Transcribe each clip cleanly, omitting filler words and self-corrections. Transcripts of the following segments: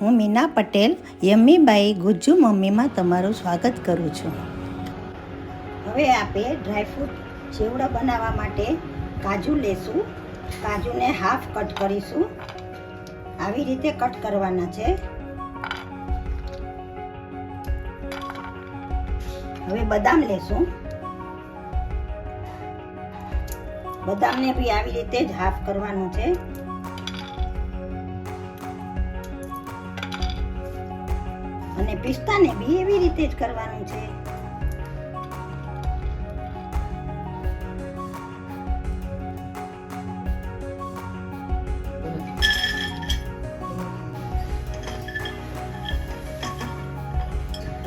હું મીના પટેલ યમ્મીબાઈ ગુજ્જુ મમ્મીમાં તમારું સ્વાગત કરું છું. હવે આપણે ડ્રાયફ્રૂટ ચેવડો બનાવવા માટે કાજુ લેશું. કાજુને હાફ કટ કરીશું. આવી રીતે કટ કરવાના છે. હવે બદામ લેશું. બદામને બી આવી રીતે જ હાફ કરવાનું છે. અને પિસ્તાને બી એવી રીતે જ કરવાનું છે.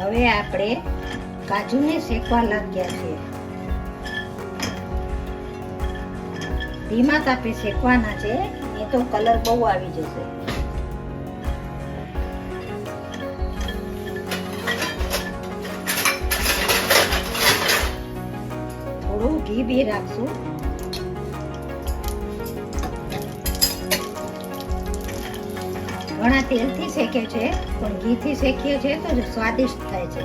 હવે આપણે કાજુને શેકવા લાગ્યા છીએ. ધીમા તાપે શેકવાના છે, નહીં તો કલર બહુ આવી જશે. થોડું ઘી બી રાખશું. ઘણા તેલથી શેકે છે, પણ ઘીથી શેકીએ છે તો સ્વાદિષ્ટ થાય છે.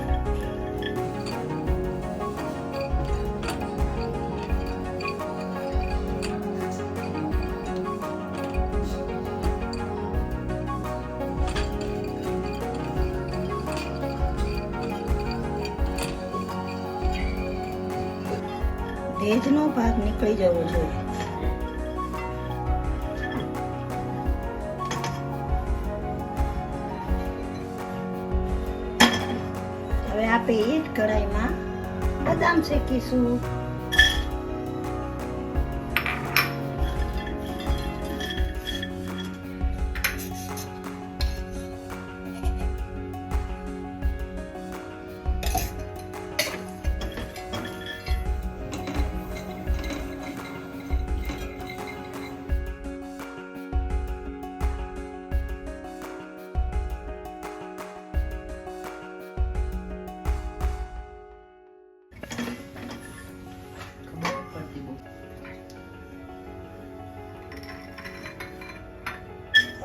ભેજનો ભાગ નીકળી જવો જોઈએ. હવે આપણે એ જ કઢાઈમાં બદામ શેકીશું.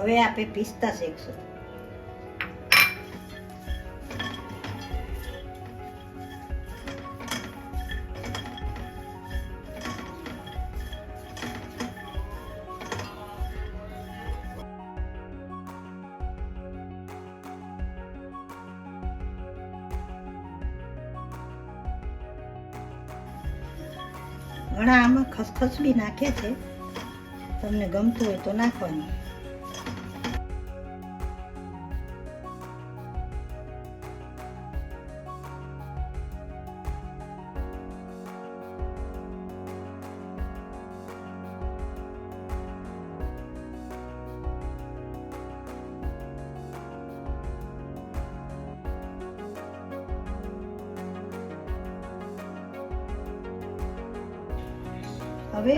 હવે આપણે પિસ્તા શેકશું. ઘણા આમાં ખસખસ બી નાખે છે. તમને ગમતું હોય તો નાખવાનું. હવે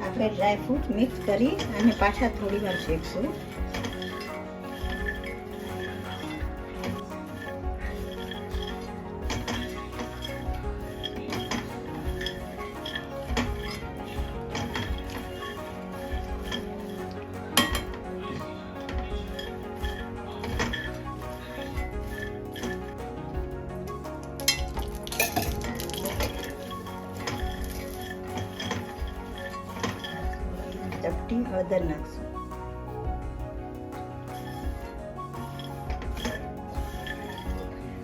આપણે ડ્રાયફ્રૂટ મિક્સ કરી અને પાછા થોડી વાર શેકશું. ચપટી હળદર નાખશું.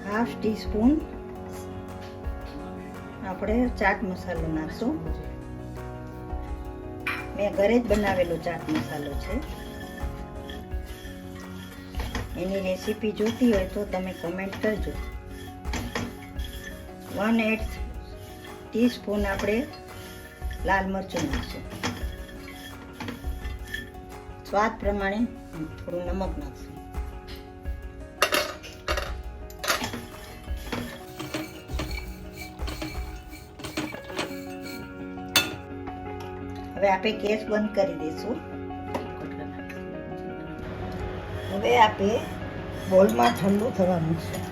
હાફ ટીસ્પૂન આપણે ચાટ મસાલો નાખશું. મેં ઘરે જ બનાવેલો ચાટ મસાલો છે. એની રેસીપી જોતી હોય તો તમે કમેન્ટ કરજો. 1/8 ટીસ્પૂન આપણે લાલ મરચું નાખશું. સ્વાદ પ્રમાણે થોડું નમક નાખશું. હવે આપણે ગેસ બંધ કરી દઈશું. હવે આપણે બોલમાં ઠંડુ થવા મૂકશું.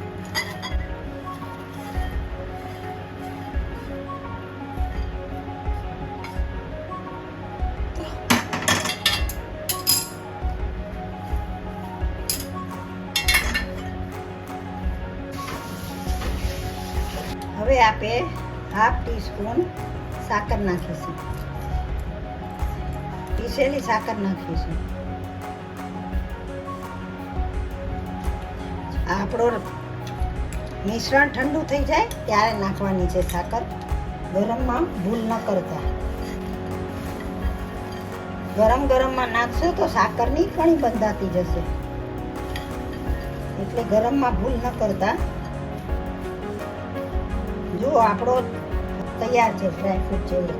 હવે આપણે હાફ ટીસ્પૂન સાકર નાખીશું, પીસેલી સાકર નાખીશું. આપણો મિશ્રણ ઠંડુ થઈ જાય ત્યારે નાખવાની છે સાકર. ગરમમાં ભૂલ ન કરતા. ગરમમાં નાખશો તો સાકરની કણી બંધાતી જશે, એટલે ગરમમાં ભૂલ ન કરતા. જો આપણો તૈયાર છે ડ્રાયફ્રૂટ જેવો.